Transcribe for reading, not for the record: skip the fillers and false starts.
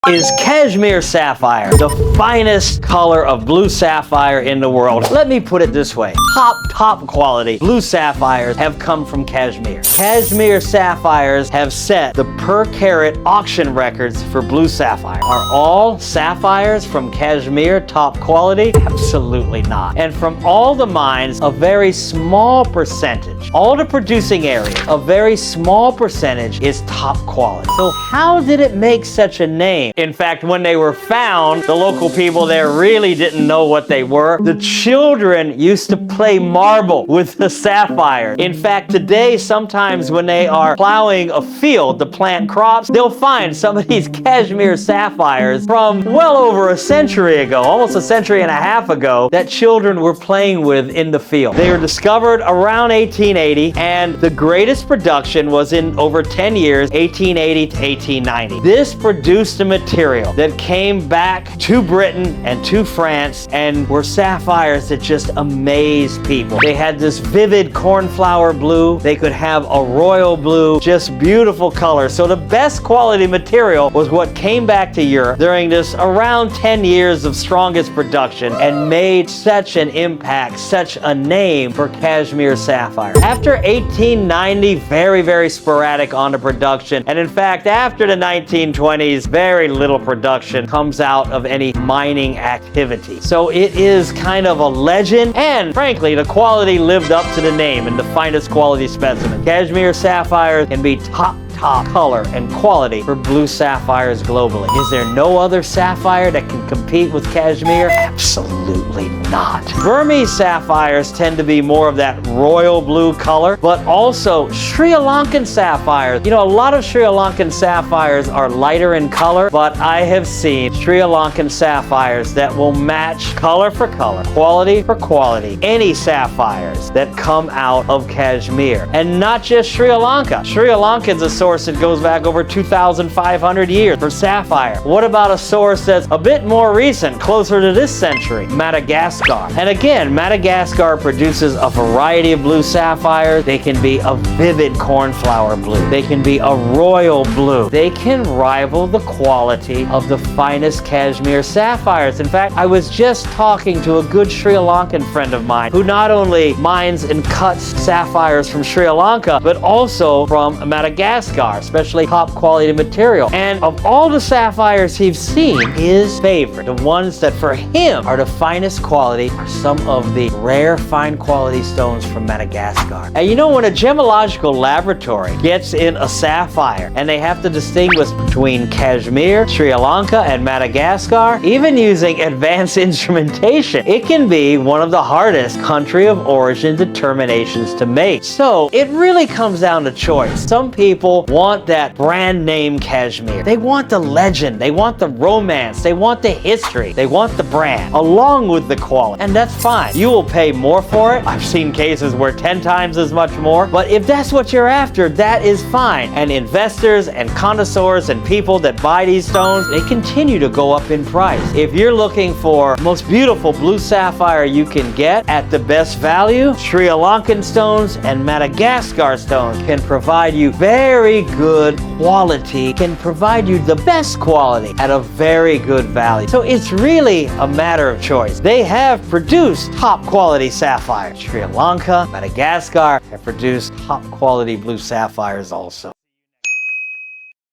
is Kashmir sapphire, the finest color of blue sapphire in the world. Let me put it this way. Top quality blue sapphires have come from Kashmir. Kashmir sapphires have set the per carat auction records for blue sapphire. Are all sapphires from Kashmir top quality? Absolutely not. And from all the mines, a very small percentage, all the producing area, a very small percentage is top quality. So how did it make such a name? In fact, when they were found, the local people there really didn't know what they were. The children used to play marble with the sapphire. In fact, today, sometimes when they are plowing a field to plant crops, they'll find some of these Kashmir sapphires from well over a century ago, almost a century and a half ago, that children were playing with in the field. They were discovered around 1880, and the greatest production was in over 10 years, 1880 to 1890. This produced a material that came back to Britain and to France and were sapphires that just amazed people. They had this vivid cornflower blue. They could have a royal blue, just beautiful color. So the best quality material was what came back to Europe during this around 10 years of strongest production and made such an impact, such a name for Kashmir sapphire. After 1890, very sporadic on the production. And in fact, after the 1920s, very little production comes out of any mining activity. So it is kind of a legend, and frankly, the quality lived up to the name in the finest quality specimen. Kashmir sapphires can be top color and quality for blue sapphires globally. Is there no other sapphire that can compete with Kashmir? Absolutely not. Burmese sapphires tend to be more of that royal blue color, but also Sri Lankan sapphires. You know, a lot of Sri Lankan sapphires are lighter in color, but I have seen Sri Lankan sapphires that will match color for color, quality for quality, any sapphires that come out of Kashmir. And not just Sri Lanka. Sri Lanka is a source that goes back over 2,500 years for sapphire. What about a source that's a bit more recent, closer to this century? Madagascar. And again, Madagascar produces a variety of blue sapphires. They can be a vivid cornflower blue. They can be a royal blue. They can rival the quality of the finest Kashmir sapphires. In fact, I was just talking to a good Sri Lankan friend of mine who not only mines and cuts sapphires from Sri Lanka, but also from Madagascar, especially top quality material. And of all the sapphires he's seen, his favorite, the ones that for him are the finest quality, are some of the rare fine quality stones from Madagascar. And you know, when a gemological laboratory gets in a sapphire and they have to distinguish between Kashmir, Sri Lanka, and Madagascar, even using advanced instrumentation, it can be one of the hardest country of origin determinations to make. So it really comes down to choice. Some people want that brand name Kashmir. They want the legend. They want the romance. They want the history. They want the brand along with the quality. And that's fine. You will pay more for it. I've seen cases where 10 times as much more. But if that's what you're after, that is fine. And investors and connoisseurs and people that buy these stones, they continue to go up in price. If you're looking for the most beautiful blue sapphire you can get at the best value, Sri Lankan stones and Madagascar stones can provide you very good quality, can provide you the best quality at a very good value. So it's really a matter of choice. They have produced top quality sapphires. Sri Lanka, Madagascar have produced top quality blue sapphires also.